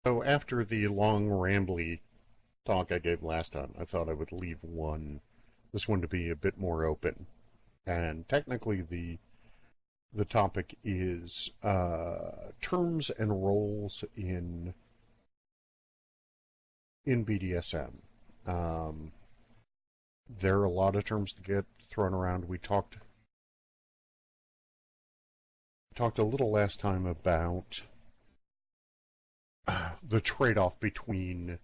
So after the long, rambly talk I gave last time, I thought I would leave this one to be a bit more open. And technically, the topic is terms and roles in BDSM. Um, there are a lot of terms that get thrown around. We talked a little last time about the trade-off between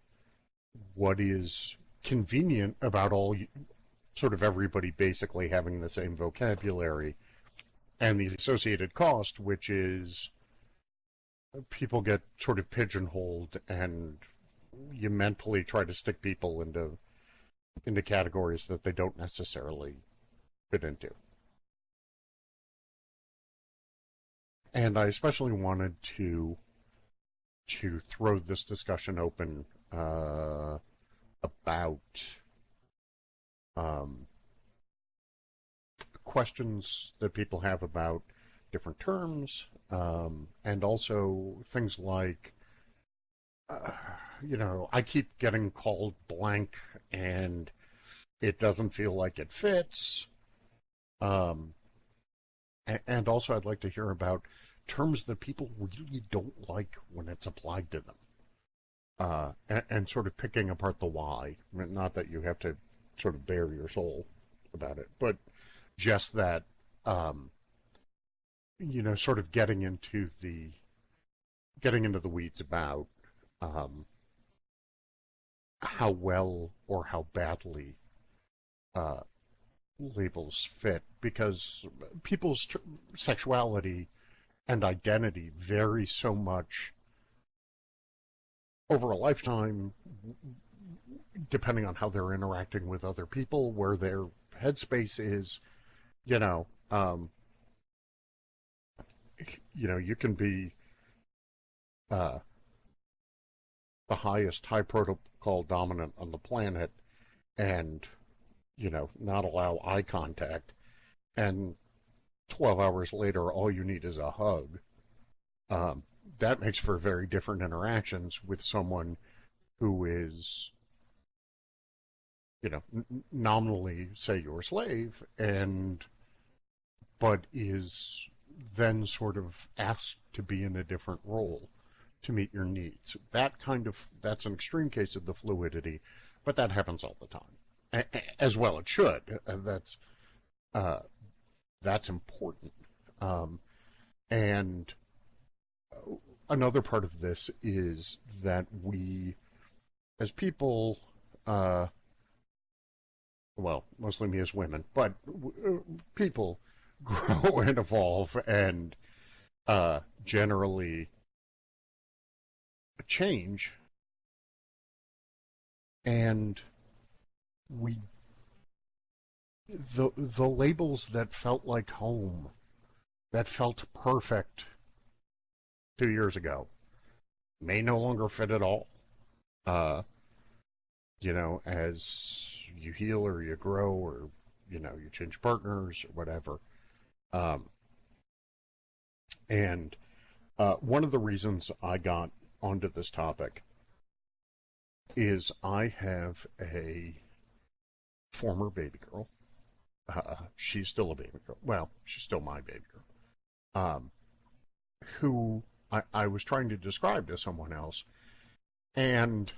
what is convenient about sort of everybody basically having the same vocabulary and the associated cost, which is people get sort of pigeonholed and you mentally try to stick people into categories that they don't necessarily fit into. And I especially wanted to throw this discussion open about questions that people have about different terms, and also things like, I keep getting called blank and it doesn't feel like it fits. And also I'd like to hear about terms that people really don't like when it's applied to them. And sort of picking apart the why. Not that you have to sort of bare your soul about it, but just that, sort of getting into the weeds about how well or how badly labels fit, because people's sexuality and identity vary so much over a lifetime, depending on how they're interacting with other people, where their headspace is. You can be the highest high protocol dominant on the planet and, not allow eye contact, and 12 hours later all you need is a hug. That makes for very different interactions with someone who is, nominally, say, your slave, but is then sort of asked to be in a different role to meet your needs. That's an extreme case of the fluidity, but that happens all the time. As well it should. That's important. And another part of this is that we, as people, mostly me as women, but people grow and evolve and generally change, and the labels that felt like home, that felt perfect 2 years ago, may no longer fit at all. As you heal or you grow or, you change partners or whatever. And one of the reasons I got onto this topic is I have a former baby girl. She's still a baby girl. Well, she's still my baby girl. Who I was trying to describe to someone else, and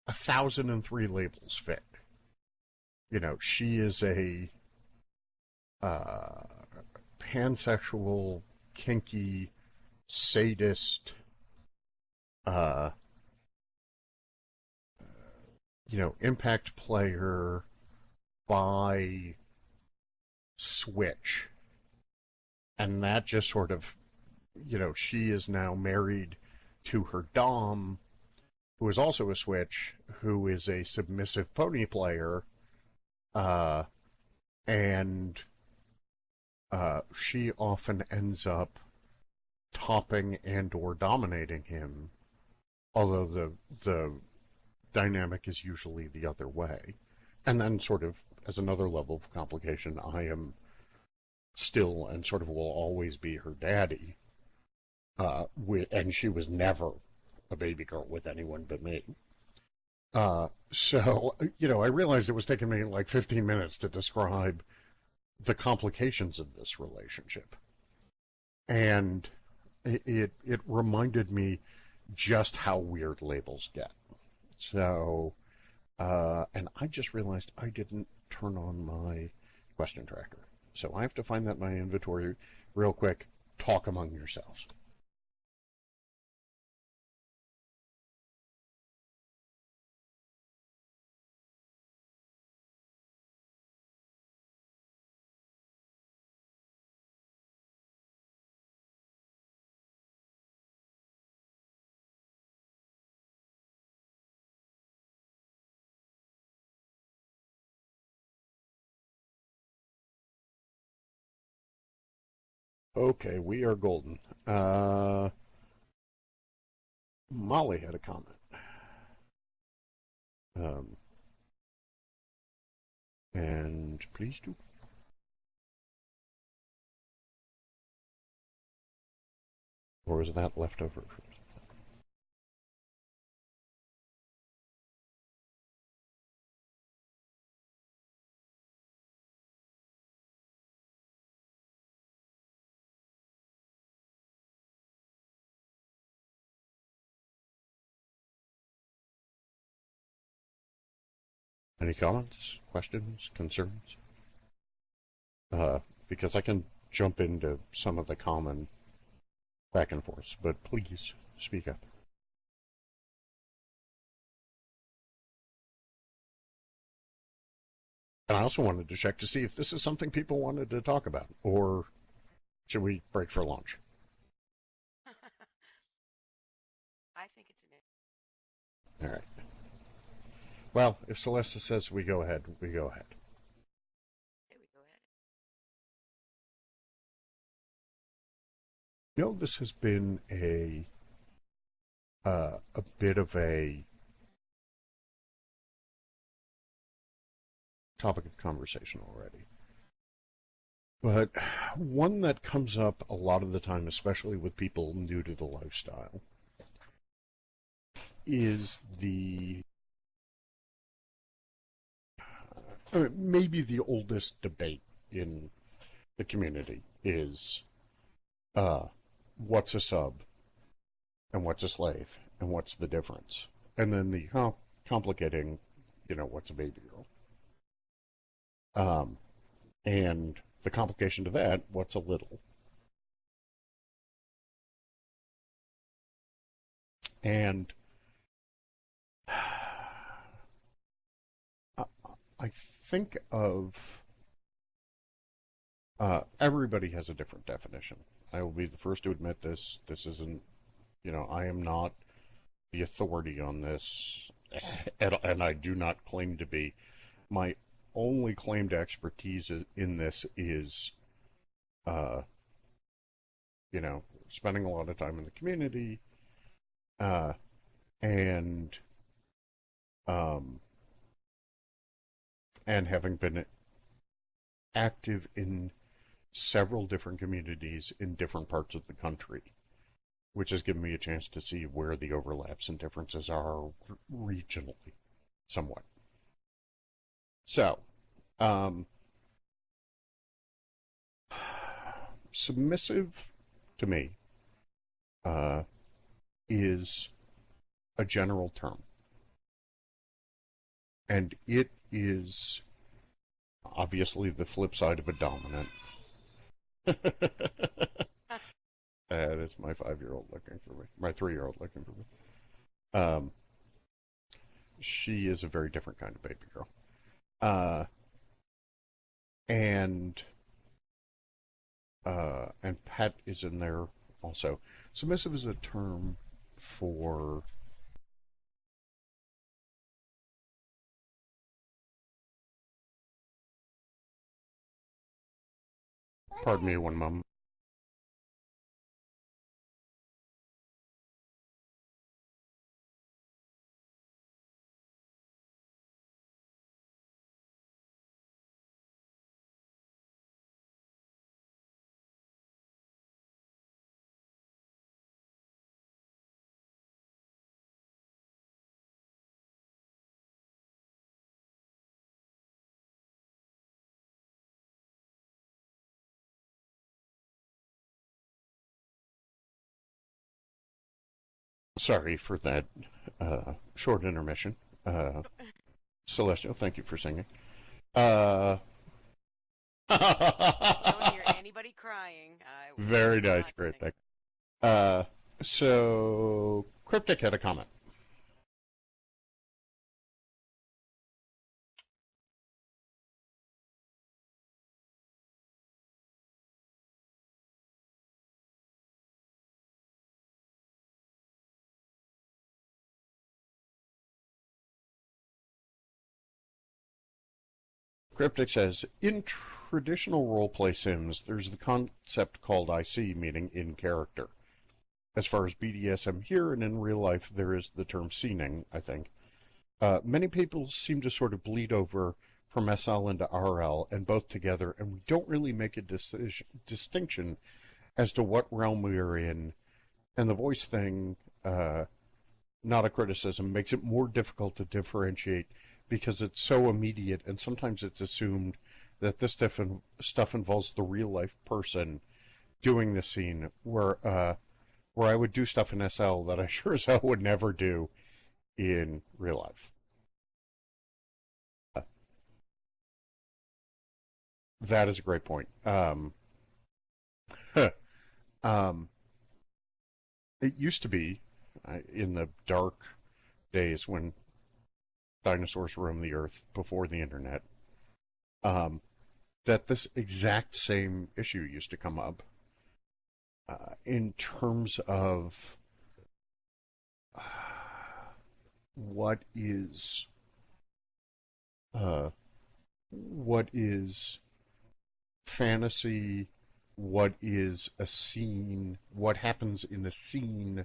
1,003 labels fit. She is a pansexual, kinky, sadist, impact player, bi, switch. And that just sort of, she is now married to her dom, who is also a switch, who is a submissive pony player, and she often ends up topping and or dominating him, although the dynamic is usually the other way. And then sort of, as another level of complication, I am still and sort of will always be her daddy. and she was never a baby girl with anyone but me. I realized it was taking me like 15 minutes to describe the complications of this relationship. And it reminded me just how weird labels get. So, and I just realized I didn't turn on my question tracker. So I have to find that in my inventory real quick. Talk among yourselves. Okay, we are golden. Molly had a comment. Um, and please do. Or is that leftover? Any comments, questions, concerns? Because I can jump into some of the common back and forth, but please speak up. And I also wanted to check to see if this is something people wanted to talk about, or should we break for lunch? I think it's All right. Well, if Celeste says we go ahead, we go ahead. okay, we go ahead. This has been a bit of a topic of conversation already. But one that comes up a lot of the time, especially with people new to the lifestyle, is maybe the oldest debate in the community is uh, what's a sub and what's a slave and what's the difference? And then the complicating, what's a baby girl? Um, and the complication to that, what's a little? And I think of everybody has a different definition. I will be the first to admit this. This isn't, I am not the authority on this, and I do not claim to be. My only claim to expertise in this is, uh, spending a lot of time in the community, uh, and um, and having been active in several different communities in different parts of the country, which has given me a chance to see where the overlaps and differences are regionally, somewhat. So, um, submissive to me uh, is a general term, and it is obviously the flip side of a dominant. And it's my 5-year-old looking for me, my 3-year-old looking for me. She is a very different kind of baby girl. Uh, and and pet is in there also. Submissive is a term for pardon me one moment. Sorry for that short intermission. Celestial, thank you for singing. Uh, Don't hear anybody crying. I was Very nice, not singing. Cryptic. Uh, so, Cryptic had a comment. Cryptic says, in traditional roleplay sims, there's the concept called IC, meaning in character. As far as BDSM here and in real life, there is the term scening, I think. Many people seem to sort of bleed over from SL into RL and both together, and we don't really make a distinction as to what realm we are in. And the voice thing, not a criticism, makes it more difficult to differentiate because it's so immediate, and sometimes it's assumed that this stuff involves the real life person doing the scene, where I would do stuff in SL that I sure as hell would never do in real life. That is a great point. Um, it used to be in the dark days when dinosaurs roamed the earth before the internet, um, that this exact same issue used to come up in terms of what is uh, what is fantasy, what is a scene, what happens in a scene,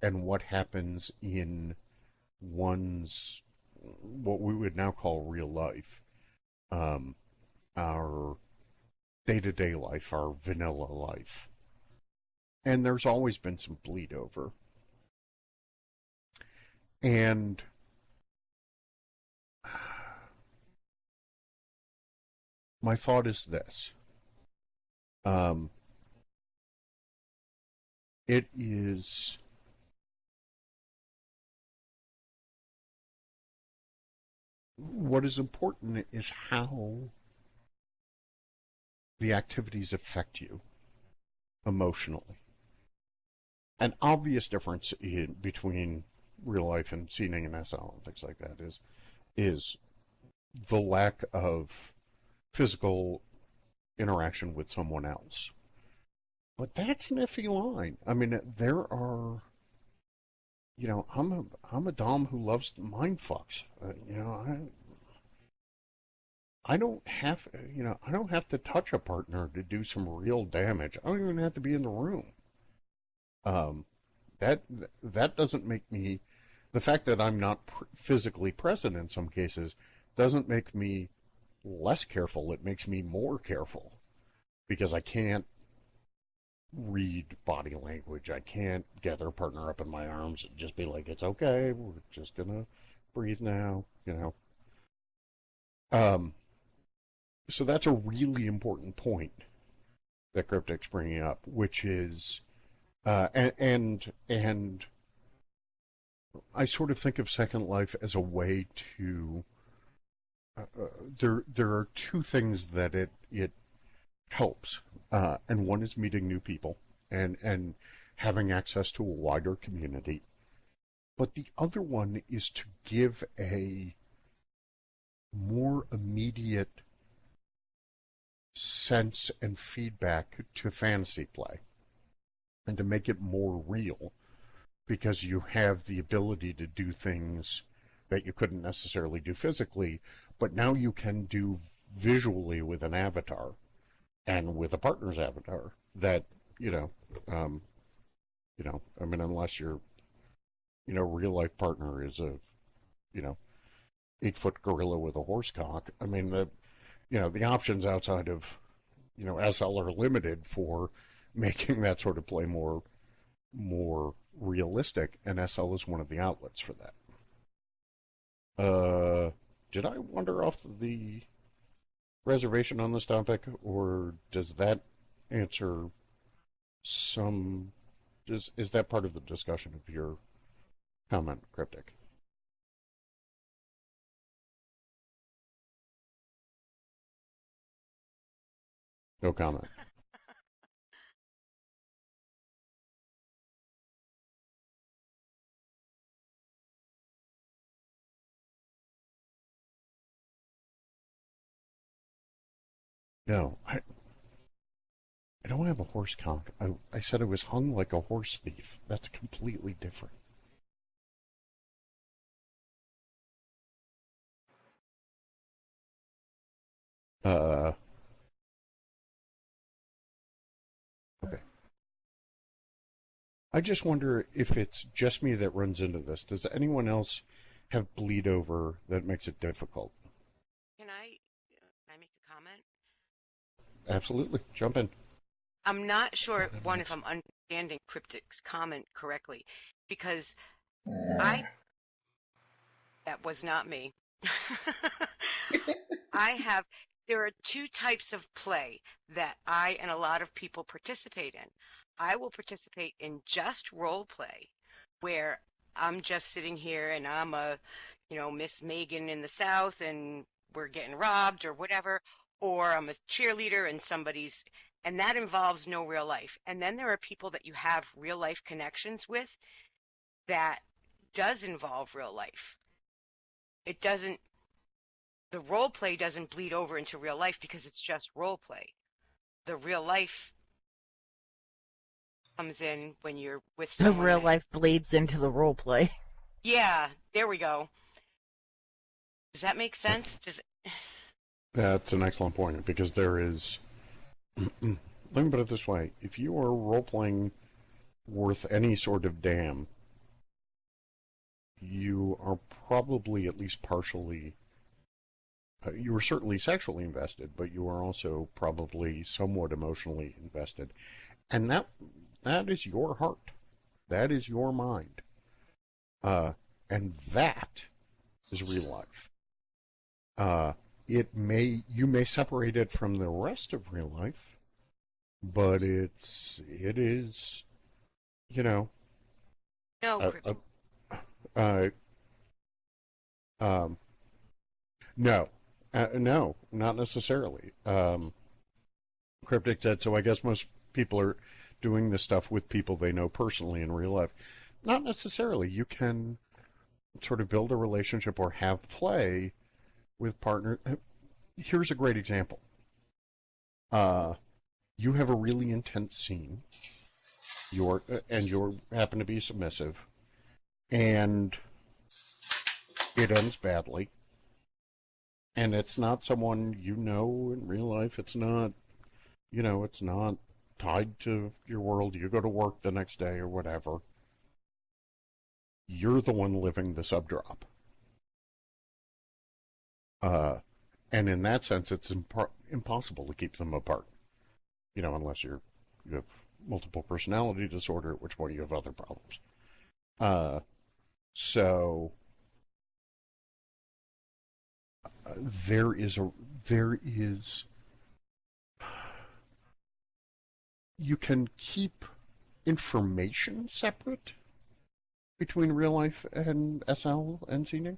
and what happens in one's what we would now call real life, um, our day-to-day life, our vanilla life. And there's always been some bleed over. And my thought is this. Um, it is what is important is how the activities affect you emotionally. An obvious difference between real life and scening and SL and things like that is the lack of physical interaction with someone else. But that's an iffy line. I mean, there are, I'm a dom who loves mind fucks. I don't have, I don't have to touch a partner to do some real damage. I don't even have to be in the room. Um, that that doesn't make me. The fact that I'm not physically present in some cases doesn't make me less careful. It makes me more careful because I can't read body language. I can't gather a partner up in my arms and just be like, "It's okay. We're just gonna breathe now." Um, so that's a really important point that Cryptic's bringing up, which is, and I sort of think of Second Life as a way to. There are two things that it helps, and one is meeting new people and having access to a wider community. But the other one is to give a more immediate sense and feedback to fantasy play and to make it more real because you have the ability to do things that you couldn't necessarily do physically, but now you can do visually with an avatar and with a partner's avatar that, um, I mean, unless your, real life partner is a, you know, 8 foot gorilla with a horse cock. I mean, the options outside of, SL are limited for making that sort of play more realistic, and SL is one of the outlets for that. Did I wander off the reservation on this topic, or does that answer some? Is that part of the discussion of your Comment, Cryptic. No comment. No, I don't have a horse cock. I said I was hung like a horse thief. That's completely different. Uh, okay. I just wonder if it's just me that runs into this. Does anyone else have bleed over that makes it difficult? Can I make a comment? Absolutely. Jump in. I'm not sure, one, if I'm understanding Cryptic's comment correctly, because I that was not me. I have there are two types of play that I and a lot of people participate in. I will participate in just role play, where I'm just sitting here and I'm Miss Megan in the South and we're getting robbed or whatever, or I'm a cheerleader and and that involves no real life. And then there are people that you have real life connections with that does involve real life. It doesn't The role play doesn't bleed over into real life because it's just role play. The real life comes in when you're with The someone real that, life bleeds into the role play. yeah, there we go. Does that make sense? That's an excellent point because there is. Let me put it this way: if you are role playing worth any sort of damn, you are probably at least partially. You are certainly sexually invested, but you are also probably somewhat emotionally invested, and that is your heart, that is your mind, and that is real life. You may separate it from the rest of real life, but it is you know No, a, a, um, no, no, not necessarily. Cryptic said, so I guess most people are doing this stuff with people they know personally in real life. Not necessarily. You can sort of build a relationship or have play with partners. Here's a great example. You have a really intense scene. You happen to be submissive, and it ends badly. And it's not someone you know in real life. It's not tied to your world. You go to work the next day or whatever. You're the one living the subdrop. And in that sense, it's impossible to keep them apart. Unless you have multiple personality disorder, at which point you have other problems. So there is you can keep information separate between real life and SL and scene.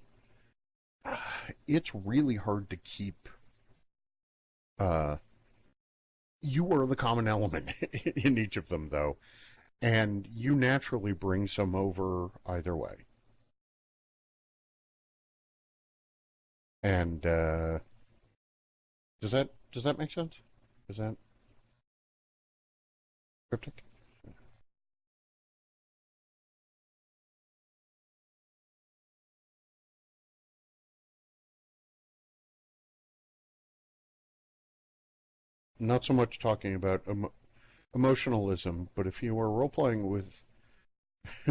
It's really hard to keep. You are the common element in each of them, though, and you naturally bring some over either way. And does that make sense? Is that cryptic? Not so much talking about emotionalism, but if you are role playing with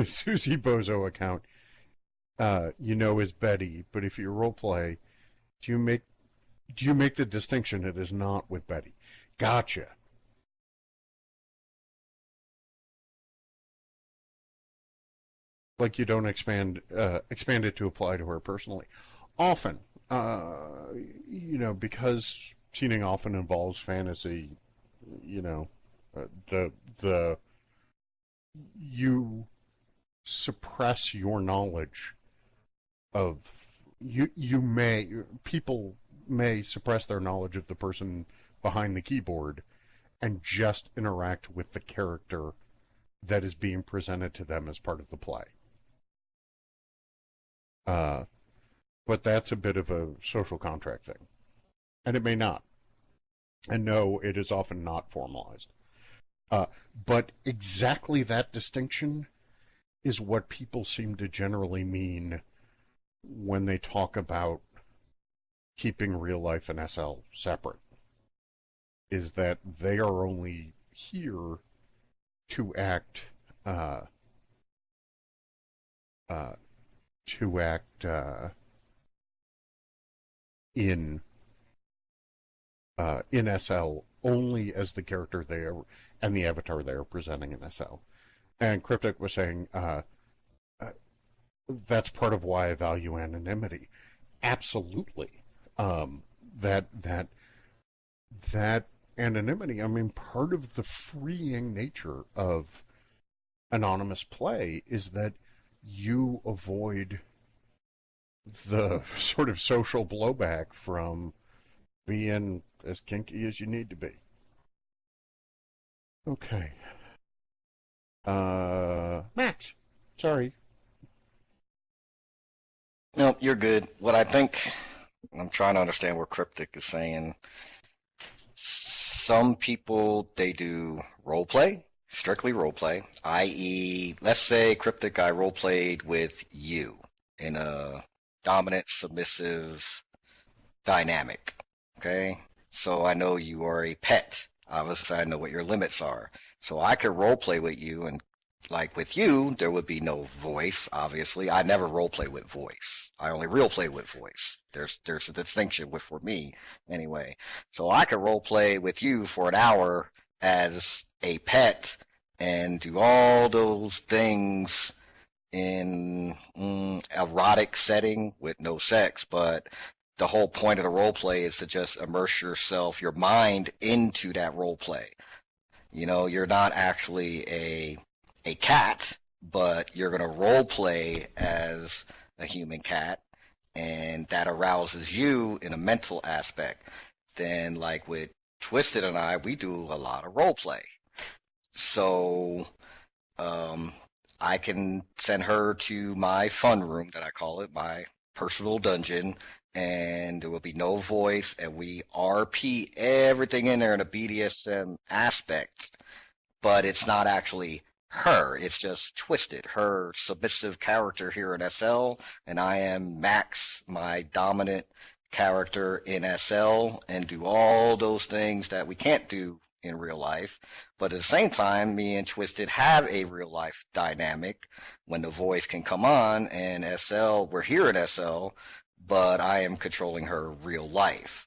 Susie Bozo account, is Betty. But if you role play, do you make the distinction it is not with Betty? Gotcha. Like you don't expand it to apply to her personally. Often, because cheating often involves fantasy. You know, the you suppress your knowledge of people may suppress their knowledge of the person behind the keyboard and just interact with the character that is being presented to them as part of the play. But that's a bit of a social contract thing. And it may not. And no, it is often not formalized. But exactly that distinction is what people seem to generally mean when they talk about keeping real life and SL separate. Is that they are only here to act in SL only as the character they are and the avatar they are presenting in SL. And Cryptic was saying that's part of why I value anonymity. Absolutely, that anonymity. I mean, part of the freeing nature of anonymous play is that you avoid the sort of social blowback from being as kinky as you need to be. Okay. Max, sorry. No, you're good. What I think, I'm trying to understand what Cryptic is saying. Some people, they do role play, strictly role play, i.e., let's say Cryptic, I role played with you in a dominant, submissive dynamic. Okay? So I know you are a pet. Obviously, I know what your limits are. So I could role play with you, and like with you, there would be no voice, obviously. I never role play with voice. I only real play with voice. There's a distinction for me anyway. So I could role play with you for an hour as a pet and do all those things in erotic setting with no sex, but the whole point of the role play is to just immerse yourself, your mind, into that role play. You know, you're not actually a cat, but you're going to role play as a human cat, and that arouses you in a mental aspect. Then, like with Twisted and I, we do a lot of role play. So, I can send her to my fun room, that I call it, my personal dungeon, and there will be no voice, and we RP everything in there in a BDSM aspect, but it's not actually her. It's just Twisted, her submissive character here in SL, and I am Max, my dominant character in SL, and do all those things that we can't do in real life. But at the same time, me and Twisted have a real life dynamic when the voice can come on, and SL, we're here in SL, but I am controlling her real life.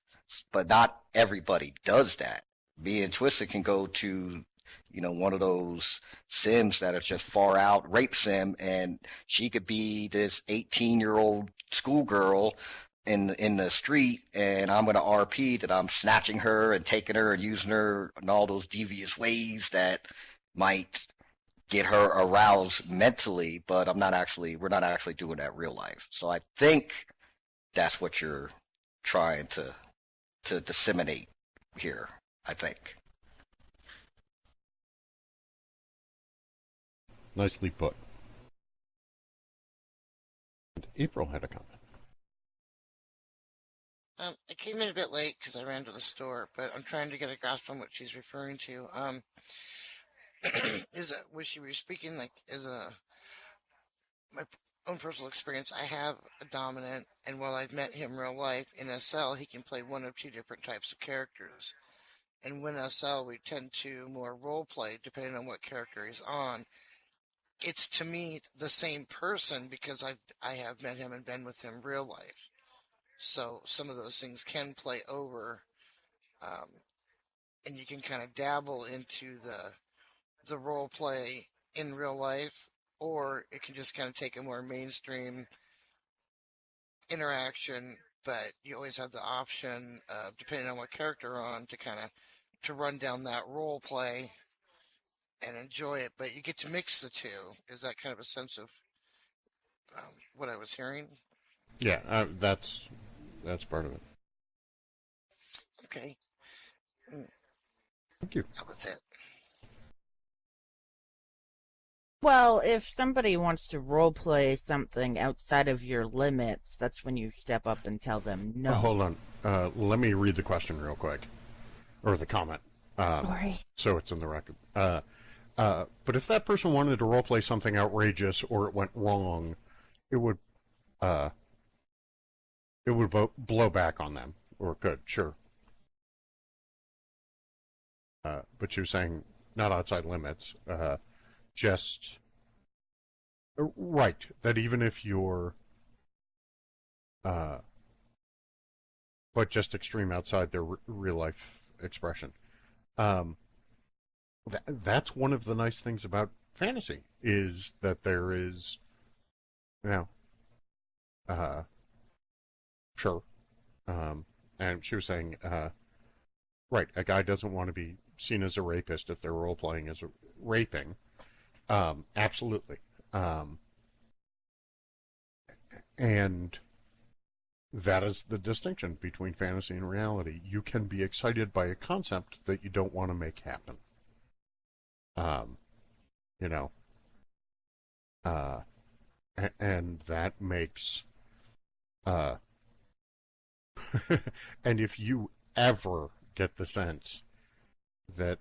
But not everybody does that. Me and Twisted can go to, you know, one of those sims that are just far out, rape sim, and she could be this 18-year-old schoolgirl in the street, and I'm going to RP that I'm snatching her and taking her and using her in all those devious ways that might get her aroused mentally, but we're not actually doing that real life. So I think that's what you're trying to disseminate here, I think. Nicely put. And April had a comment. I came in a bit late because I ran to the store, but I'm trying to get a grasp on what she's referring to. Was she speaking like my own personal experience? I have a dominant, and while I've met him real life in SL, he can play one of two different types of characters. And when SL, we tend to more role play depending on what character he's on. It's to me the same person because I have met him and been with him real life. So some of those things can play over, and you can kind of dabble into the role play in real life, or it can just kind of take a more mainstream interaction. But you always have the option, depending on what character you're on, to kind of to run down that role play and enjoy it, but you get to mix the two. Is that kind of a sense of what I was hearing? Yeah, that's part of it. Okay. Thank you. That was it. Well, if somebody wants to roleplay something outside of your limits, that's when you step up and tell them no. Hold on. Let me read the question real quick. Or the comment. Sorry. So it's in the record. But if that person wanted to roleplay something outrageous or it went wrong, it would blow back on them. Or it could, sure. But she was saying not outside limits. Just right, that even if you're but just extreme outside their real life expression. That's one of the nice things about fantasy, is that there is, sure. And she was saying, right, a guy doesn't want to be seen as a rapist if they're role playing as raping. Absolutely. And that is the distinction between fantasy and reality. You can be excited by a concept that you don't want to make happen. And that makes, and if you ever get the sense that,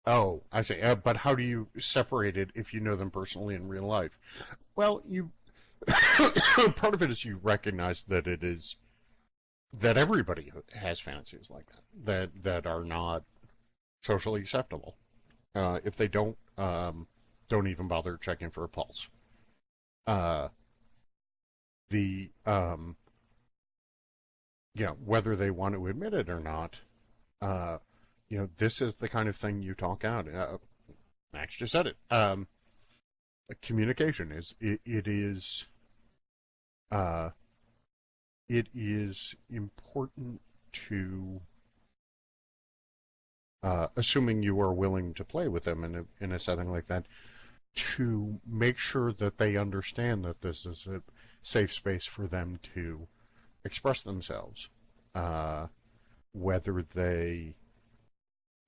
oh, I see. But how do you separate it if you know them personally in real life? Well, part of it is you recognize that it is that everybody has fantasies like that are not socially acceptable. If they don't even bother checking for a pulse. Whether they want to admit it or not. This is the kind of thing you talk out. Max just said it. Communication it is important to, assuming you are willing to play with them in a setting like that, to make sure that they understand that this is a safe space for them to express themselves. Whether they,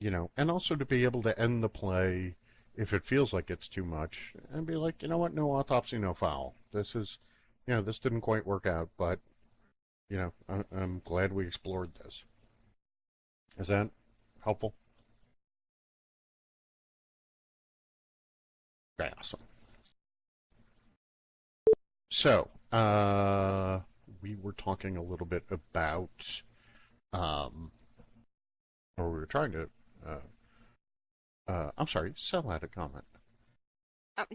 and also to be able to end the play if it feels like it's too much, and be like, you know what, no autopsy, no foul. This is, this didn't quite work out, but, I'm glad we explored this. Is that helpful? Okay, awesome. So, we were talking a little bit about, or we were trying to, I'm sorry, Sel had a comment.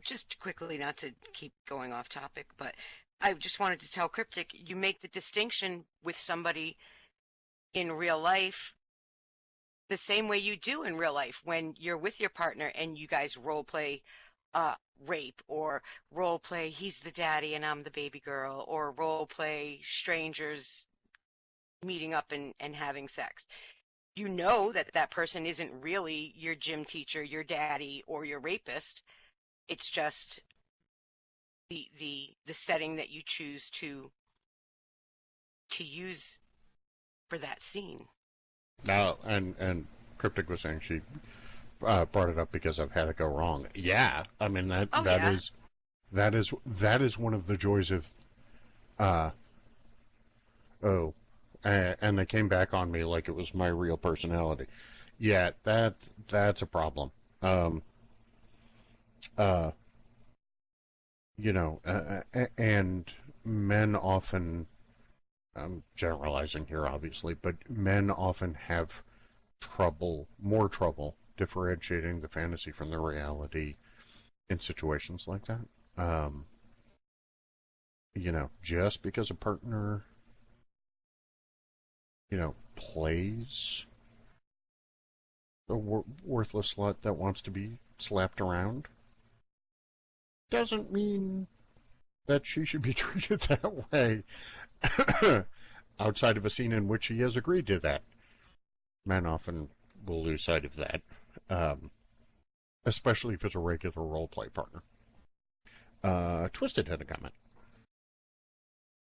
Just quickly, not to keep going off topic, but I just wanted to tell Cryptic, you make the distinction with somebody in real life the same way you do in real life when you're with your partner and you guys role play rape, or role play he's the daddy and I'm the baby girl, or role play strangers meeting up and having sex. You know that person isn't really your gym teacher, your daddy, or your rapist. It's just the setting that you choose to use for that scene. No, and Cryptic was saying she brought it up because I've had it go wrong. Yeah, I mean that is one of the joys of and they came back on me like it was my real personality. Yeah, that's a problem. And men often, I'm generalizing here obviously, but men often have more trouble differentiating the fantasy from the reality in situations like that. Just because a partner plays a worthless slut that wants to be slapped around doesn't mean that she should be treated that way outside of a scene in which he has agreed to that. Men often we'll lose sight of that, especially if it's a regular roleplay partner. Twisted had a comment.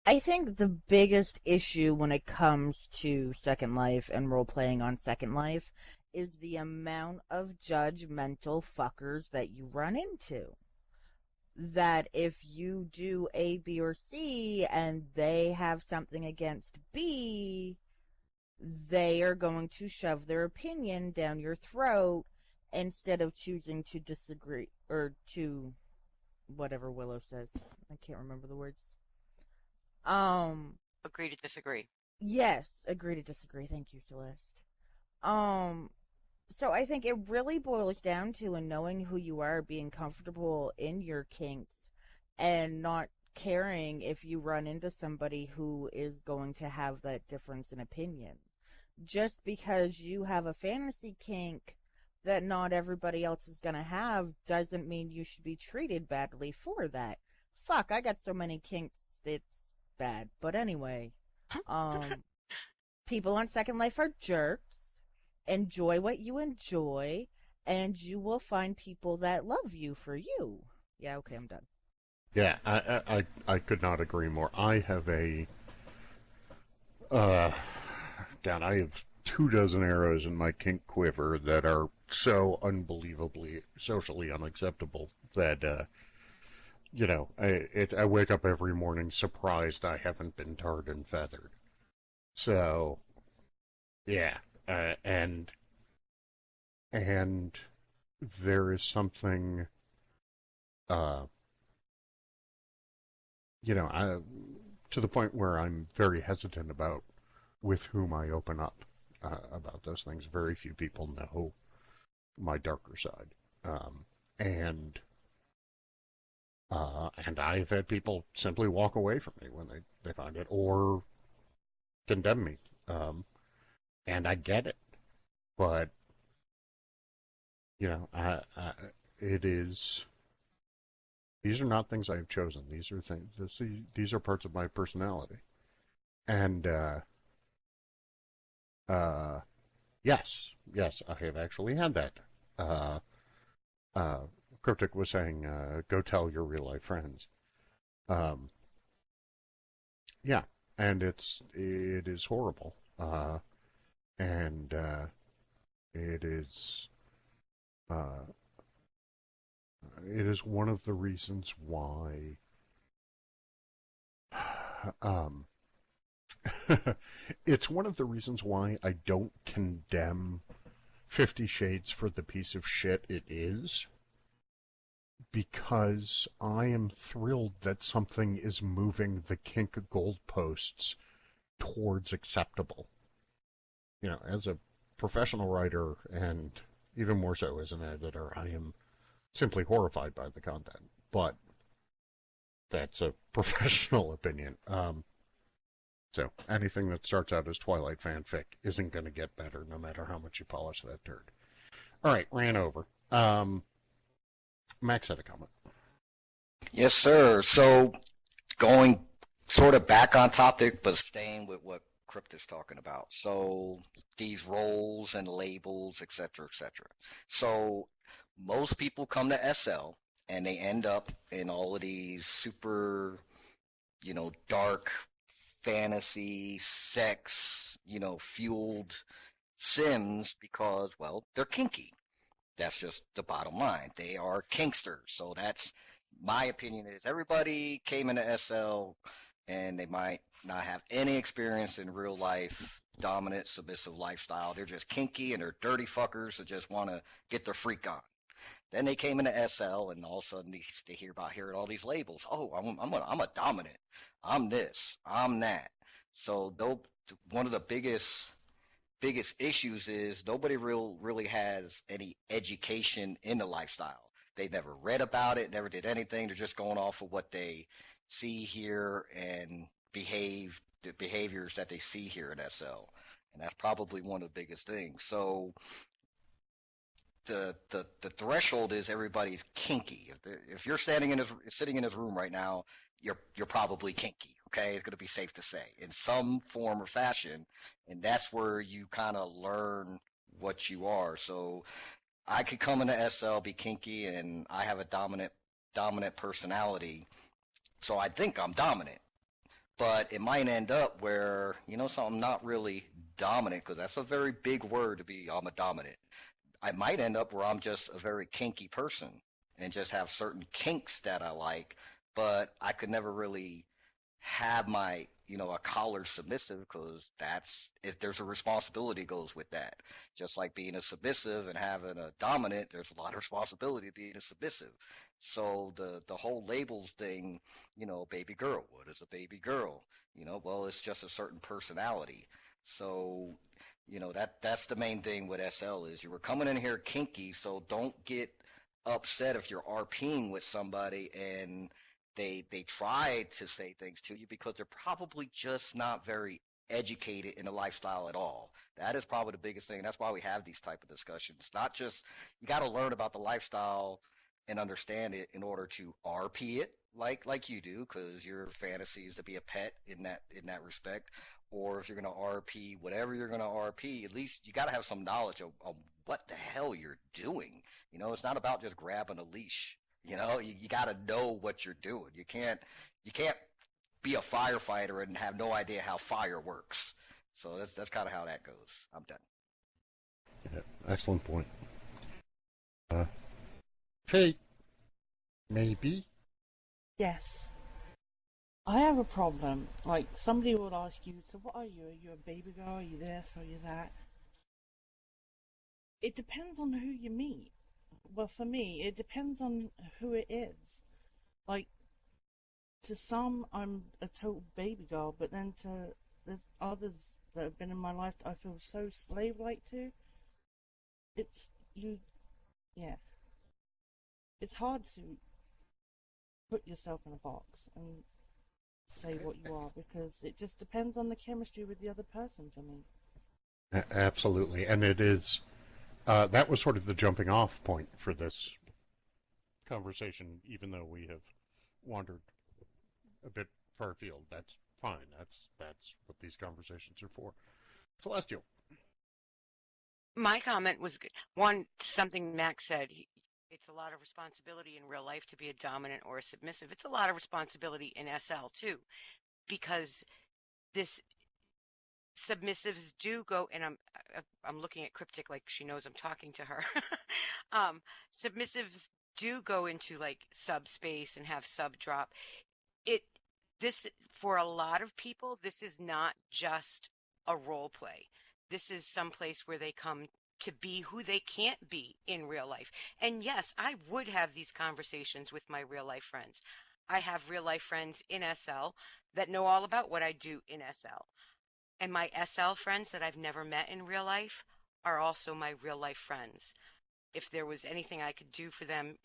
I think the biggest issue when it comes to Second Life and role-playing on Second Life is the amount of judgmental fuckers that you run into. That if you do A, B, or C and they have something against B, they are going to shove their opinion down your throat instead of choosing to disagree or to whatever Willow says. I can't remember the words. Agree to disagree. Yes, agree to disagree. Thank you, Celeste. So I think it really boils down to knowing who you are, being comfortable in your kinks, and not caring if you run into somebody who is going to have that difference in opinion. Just because you have a fantasy kink that not everybody else is going to have doesn't mean you should be treated badly for that. Fuck, I got so many kinks, it's bad. But anyway, people on Second Life are jerks. Enjoy what you enjoy, and you will find people that love you for you. Yeah, okay, I'm done. Yeah, I could not agree more. I have I have 24 arrows in my kink quiver that are so unbelievably socially unacceptable that, I wake up every morning surprised I haven't been tarred and feathered. So, yeah. And there is something, to the point where I'm very hesitant about with whom I open up about those things. Very few people know my darker side, and I've had people simply walk away from me when they find it or condemn me. And I get it, but it is. These are not things I have chosen. These are things. These are parts of my personality, and yes, I have actually had that. Cryptic was saying, "Go tell your real life friends." Yeah, and it is horrible. And it is one of the reasons why it's one of the reasons why I don't condemn 50 Shades for the piece of shit it is, because I am thrilled that something is moving the kink goalposts towards acceptable. As a professional writer, and even more so as an editor, I am simply horrified by the content. But that's a professional opinion. So anything that starts out as Twilight fanfic isn't going to get better, no matter how much you polish that turd. All right, ran over. Max had a comment. Yes, sir. So going sort of back on topic, but staying with what Crypt's talking about. So these roles and labels, etc., etc. So most people come to SL and they end up in all of these super, dark fantasy, sex, fueled sims because, well, they're kinky. That's just the bottom line. They are kinksters. So that's my opinion is everybody came into SL and they might not have any experience in real life, dominant, submissive lifestyle. They're just kinky and they're dirty fuckers that just want to get their freak on. Then they came into SL and all of a sudden they hearing all these labels. Oh, I'm a dominant. I'm this. I'm that. So one of the biggest issues is nobody really has any education in the lifestyle. They never read about it, never did anything. They're just going off of what they see here and the behaviors that they see here in SL. And that's probably one of the biggest things. So the threshold is everybody's kinky. If you're sitting in his room right now, you're probably kinky. Okay, it's going to be safe to say in some form or fashion, and that's where you kind of learn what you are. So I could come into SL, be kinky, and I have a dominant personality, so I think I'm dominant. But it might end up where, so I'm not really dominant, because that's a very big word to be, I'm a dominant. I might end up where I'm just a very kinky person and just have certain kinks that I like, but I could never really have my, a collar submissive, because that's, if there's a responsibility goes with that. Just like being a submissive and having a dominant, there's a lot of responsibility being a submissive. So the whole labels thing, baby girl, what is a baby girl? Well, it's just a certain personality. So, that's the main thing with SL is you were coming in here kinky, so don't get upset if you're RPing with somebody and they try to say things to you, because they're probably just not very educated in the lifestyle at all. That is probably the biggest thing. That's why we have these type of discussions. Not just, you got to learn about the lifestyle and understand it in order to RP it like you do, because your fantasy is to be a pet in that respect. Or if you're going to RP whatever you're going to RP, at least you got to have some knowledge of what the hell you're doing. It's not about just grabbing a leash. You got to know what you're doing. You can't be a firefighter and have no idea how fire works. So that's kind of how that goes. I'm done. Yeah, excellent point. Fate, maybe. Yes. I have a problem. Like, somebody would ask you, so what are you? Are you a baby girl? Are you this? Are you that? It depends on who you meet. Well, for me, it depends on who it is. Like, to some, I'm a total baby girl, but then there's others that have been in my life that I feel so slave-like to. Yeah. It's hard to put yourself in a box and say what you are, because it just depends on the chemistry with the other person for me. Absolutely, and it is. That was sort of the jumping off point for this conversation, even though we have wandered a bit far afield. That's fine. That's what these conversations are for. Celestial. My comment was one, something Max said. It's a lot of responsibility in real life to be a dominant or a submissive. It's a lot of responsibility in SL too, because this submissives do go, and I'm looking at Cryptic like she knows I'm talking to her. Submissives do go into like subspace and have sub drop. This for a lot of people, this is not just a role play. This is some place where they come to be who they can't be in real life. And yes, I would have these conversations with my real life friends. I have real life friends in SL that know all about what I do in SL. And my SL friends that I've never met in real life are also my real life friends. If there was anything I could do for them,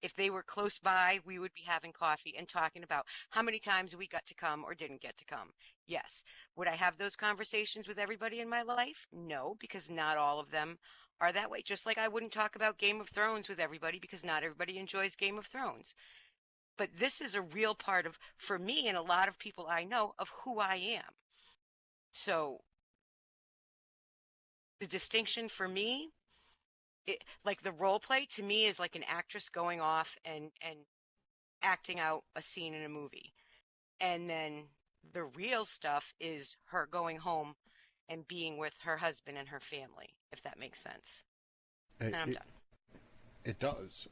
if they were close by, we would be having coffee and talking about how many times we got to come or didn't get to come. Yes. Would I have those conversations with everybody in my life? No, because not all of them are that way. Just like I wouldn't talk about Game of Thrones with everybody, because not everybody enjoys Game of Thrones. But this is a real part of, for me and a lot of people I know, of who I am. So the distinction for me, like the role play to me is like an actress going off and acting out a scene in a movie. And then the real stuff is her going home and being with her husband and her family, if that makes sense. And I'm done. It does.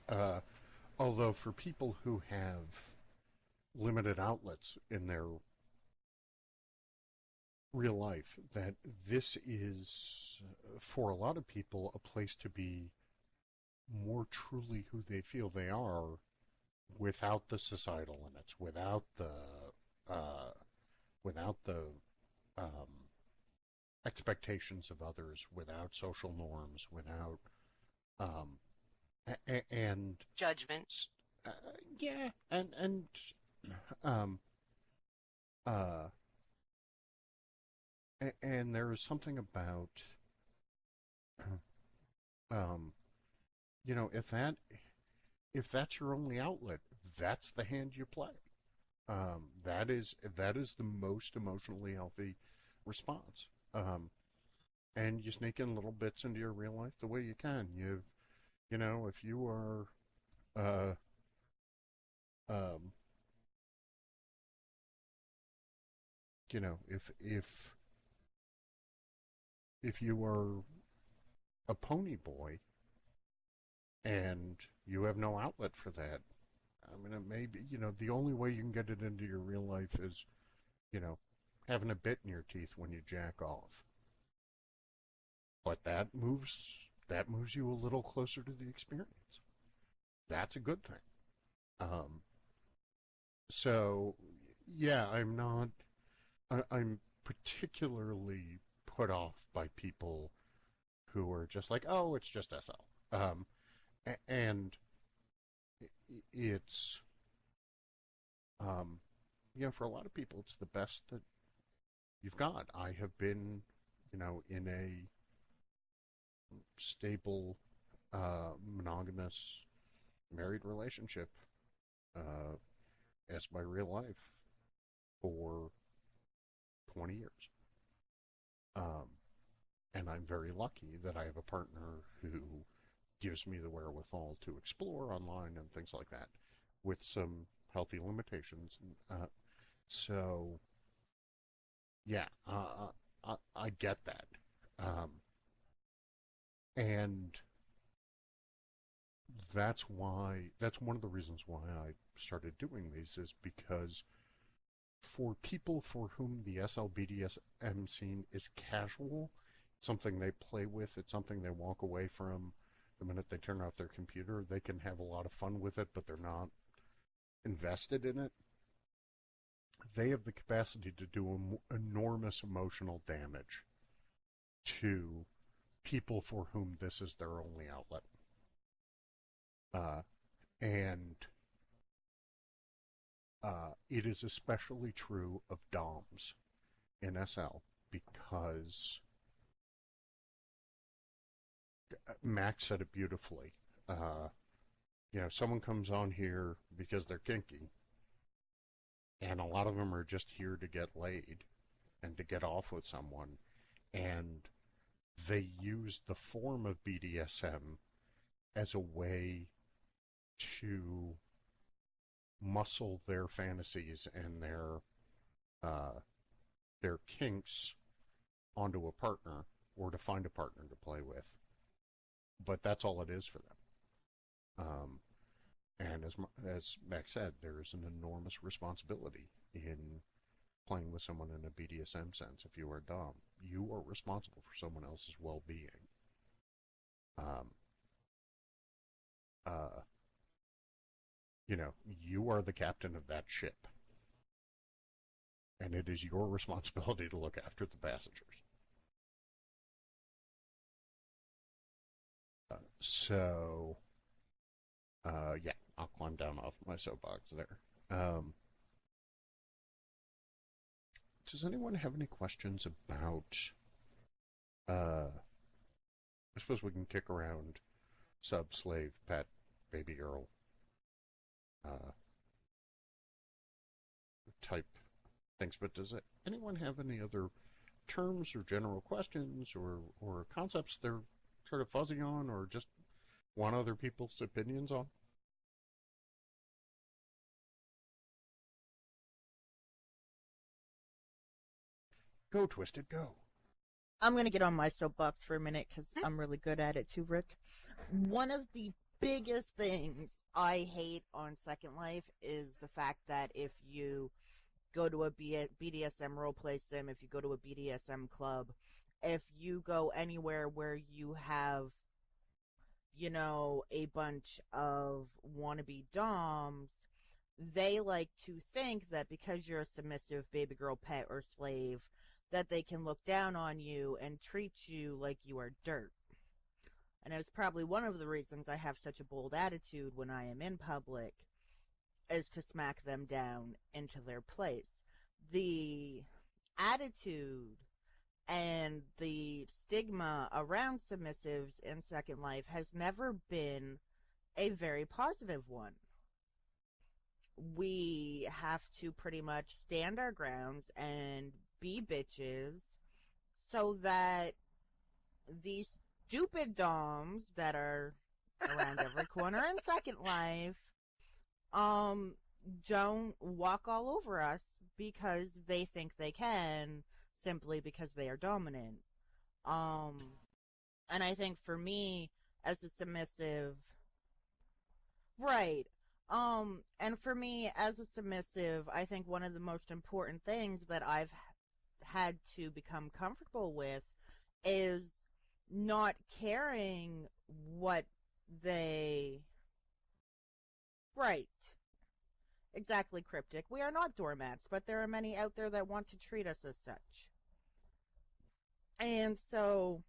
Although for people who have limited outlets in their real life, that this is, for a lot of people, a place to be more truly who they feel they are, without the societal limits, without the expectations of others, without social norms, without and Judgment. yeah, and um, uh, and there is something about um, if that's your only outlet, that's the hand you play. That is the most emotionally healthy response. and you sneak in little bits into your real life the way you can. You know, if you are, uh, um, you know, if you are a pony boy and you have no outlet for that, I mean, it may be, you know, the only way you can get it into your real life is, you know, having a bit in your teeth when you jack off. But that moves you a little closer to the experience. That's a good thing. Um, so yeah, I'm particularly put off by people who are just like, oh, it's just SL. And it's, um, you know, for a lot of people, it's the best that you've got. I have been, you know, in a stable, monogamous, married relationship uh, as my real life for 20 years. Um, and I'm very lucky that I have a partner who gives me the wherewithal to explore online and things like that with some healthy limitations. So, yeah, I get that. And that's one of the reasons why I started doing these is because for people for whom the SLBDSM scene is casual, something they play with, it's something they walk away from the minute they turn off their computer, they can have a lot of fun with it, but they're not invested in it. They have the capacity to do enormous emotional damage to people for whom this is their only outlet. And it is especially true of DOMs in SL because Max said it beautifully. You know, someone comes on here because they're kinky, and a lot of them are just here to get laid and to get off with someone, and they use the form of BDSM as a way to muscle their fantasies and their kinks onto a partner or to find a partner to play with. But that's all it is for them. And as Max said, there is an enormous responsibility in playing with someone in a BDSM sense. If you are a Dom, you are responsible for someone else's well-being. Um, uh, you know, you are the captain of that ship, and it is your responsibility to look after the passengers. Yeah, I'll climb down off my soapbox there. Um, does anyone have any questions about? I suppose we can kick around sub, slave, pet, baby girl, uh, type things. But does anyone have any other terms or general questions or concepts they're sort of fuzzy on or just want other people's opinions on? Go, Twisted, go. I'm going to get on my soapbox for a minute because I'm really good at it too, Rick. One of the biggest things I hate on Second Life is the fact that if you go to a BDSM roleplay sim, if you go to a BDSM club, if you go anywhere where you have, you know, a bunch of wannabe doms, they like to think that because you're a submissive baby girl, pet, or slave, that they can look down on you and treat you like you are dirt. And it's probably one of the reasons I have such a bold attitude when I am in public, is to smack them down into their place. The attitude and the stigma around submissives in Second Life has never been a very positive one. We have to pretty much stand our grounds and be bitches so that these stupid doms that are around every corner in Second Life, don't walk all over us because they think they can, simply because they are dominant. And I think for me, as a submissive, right. And for me, as a submissive, I think one of the most important things that I've had to become comfortable with is not caring what they. Right. Exactly, Cryptic. We are not doormats, but there are many out there that want to treat us as such. And so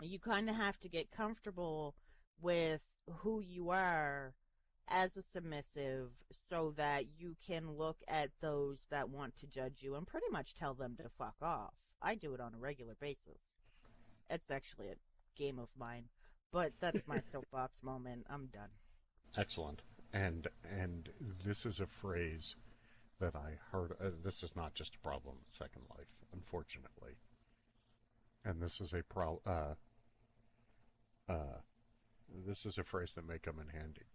you kind of have to get comfortable with who you are as a submissive so that you can look at those that want to judge you and pretty much tell them to fuck off. I do it on a regular basis. It's actually a game of mine, but that's my soapbox moment. I'm done. Excellent. And this is a phrase that I heard. This is not just a problem in Second Life, unfortunately. And this is a this is a phrase that may come in handy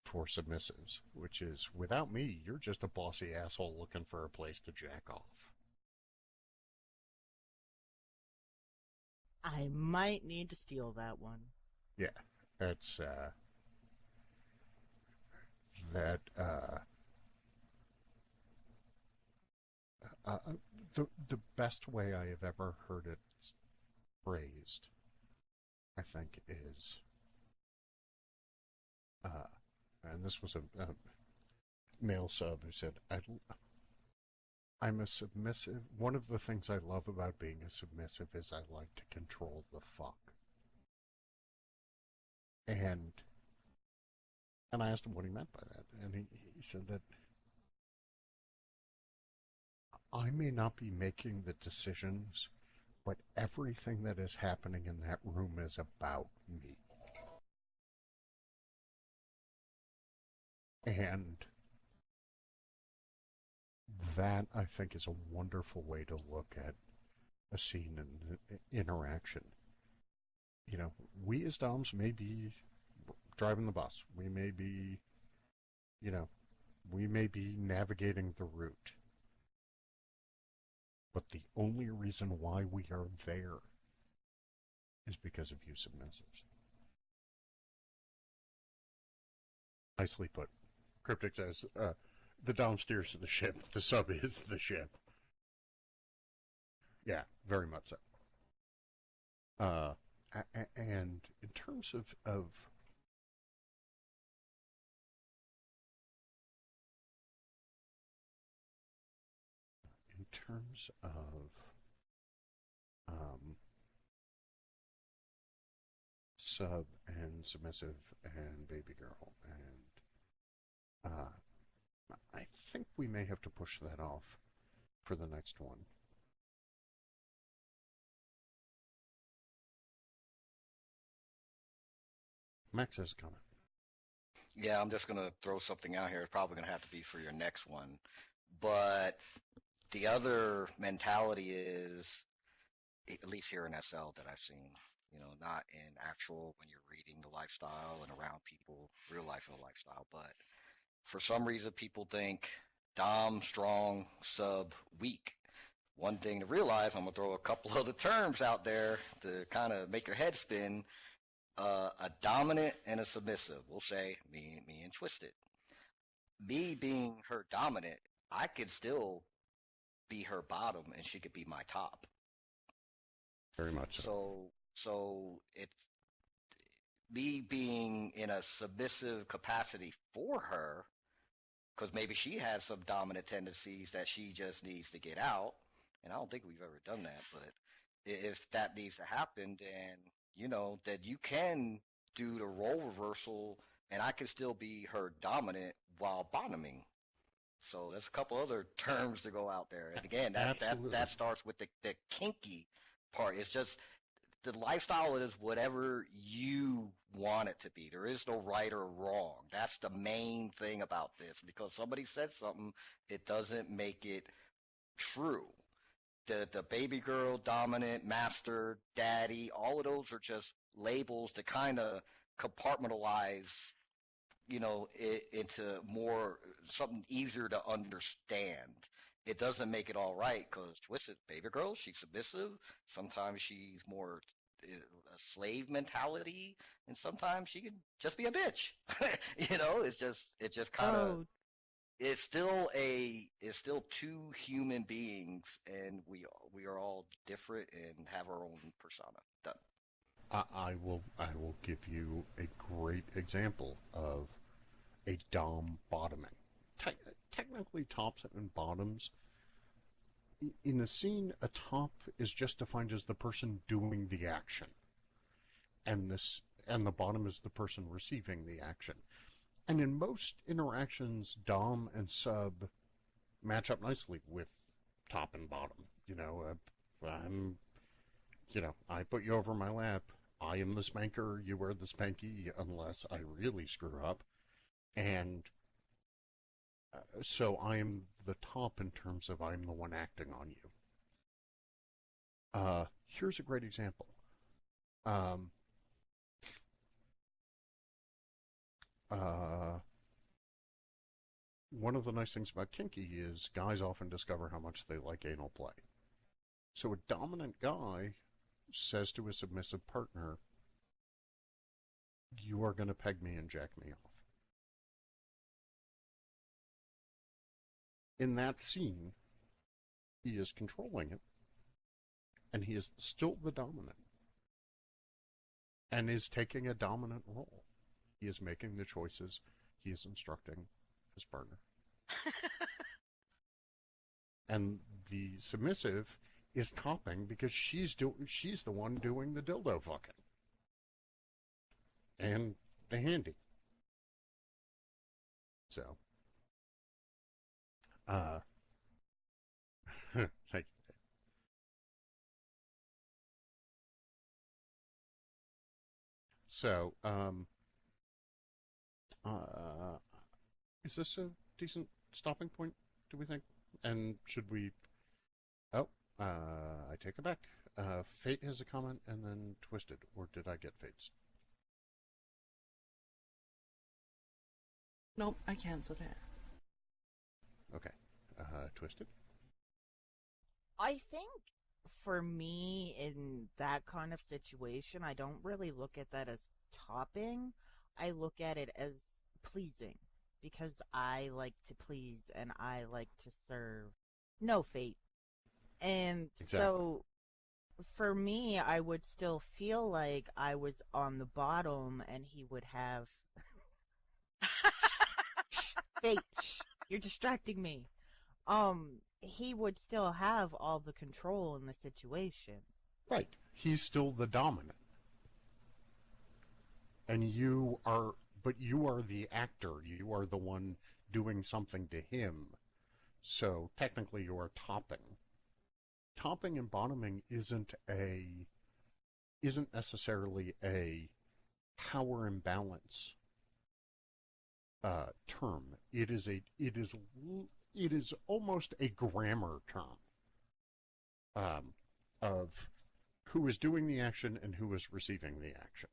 for submissives, which is, without me, you're just a bossy asshole looking for a place to jack off. I might need to steal that one. Yeah, it's that the best way I have ever heard it phrased, I think, is and this was a male sub who said, I'm a submissive. One of the things I love about being a submissive is I like to control the fuck. And I asked him what he meant by that, and he said that I may not be making the decisions, but everything that is happening in that room is about me. And that, I think, is a wonderful way to look at a scene and interaction. You know, we as Doms may be driving the bus. We may be, you know, we may be navigating the route. But the only reason why we are there is because of you submissives. Nicely put. Cryptic says, the Dom steers the ship, the sub is the ship. Yeah, very much so. And in terms of sub and submissive and baby girl, and I think we may have to push that off for the next one. Max has a comment. Yeah, I'm just going to throw something out here. It's probably going to have to be for your next one. But the other mentality is, at least here in SL that I've seen, you know, not in actual when you're reading the lifestyle and around people, real life in the lifestyle, but for some reason people think Dom strong, sub weak. One thing to realize, I'm going to throw a couple other terms out there to kind of make your head spin. A dominant and a submissive. We'll say me and Twisted. Me being her dominant, I could still be her bottom and she could be my top. Very much so. So it's me being in a submissive capacity for her, because maybe she has some dominant tendencies that she just needs to get out. And I don't think we've ever done that, but if that needs to happen, then you know, that you can do the role reversal and I can still be her dominant while bottoming. So there's a couple other terms to go out there. And again, that starts with the kinky part. It's just the lifestyle is whatever you want it to be. There is no right or wrong. That's the main thing about this, because somebody said something, it doesn't make it true. the baby girl, dominant, master, daddy, all of those are just labels to kind of compartmentalize, it into more something easier to understand. It doesn't make it all right because Twisted baby girl, she's submissive. Sometimes she's more a slave mentality, and sometimes she can just be a bitch. It's just kind of Oh, it's still two human beings, and we are all different and have our own persona. Done. I will give you a great example of a dom bottoming. Technically, tops and bottoms. In a scene, a top is just defined as the person doing the action, and the bottom is the person receiving the action. And in most interactions, dom and sub match up nicely with top and bottom. I put you over my lap. I am the spanker. You are the spanky, unless I really screw up. And so I am the top in terms of I'm the one acting on you. Here's a great example. Um, One of the nice things about kinky is guys often discover how much they like anal play. So a dominant guy says to a submissive partner, you are going to peg me and jack me off. In that scene, he is controlling it, and he is still the dominant, and is taking a dominant role. He is making the choices. He is instructing his partner. And the submissive is topping because she's the one doing the dildo fucking. And the handy. So, thank you. So, is this a decent stopping point, do we think? And should we... Oh, I take it back. Fate has a comment, and then Twisted. Or did I get Fate's? Nope, I cancelled it. Okay. Twisted? I think for me in that kind of situation, I don't really look at that as topping. I look at it as pleasing because I like to please and I like to serve. No, Fate. And Exactly. so for me, I would still feel like I was on the bottom and he would have Fate, you're distracting me. He would still have all the control in the situation. Right. He's still the dominant. And but you are the actor. You are the one doing something to him. So technically you are topping. Topping and bottoming isn't necessarily a power imbalance term. It is almost a grammar term of who is doing the action and who is receiving the action.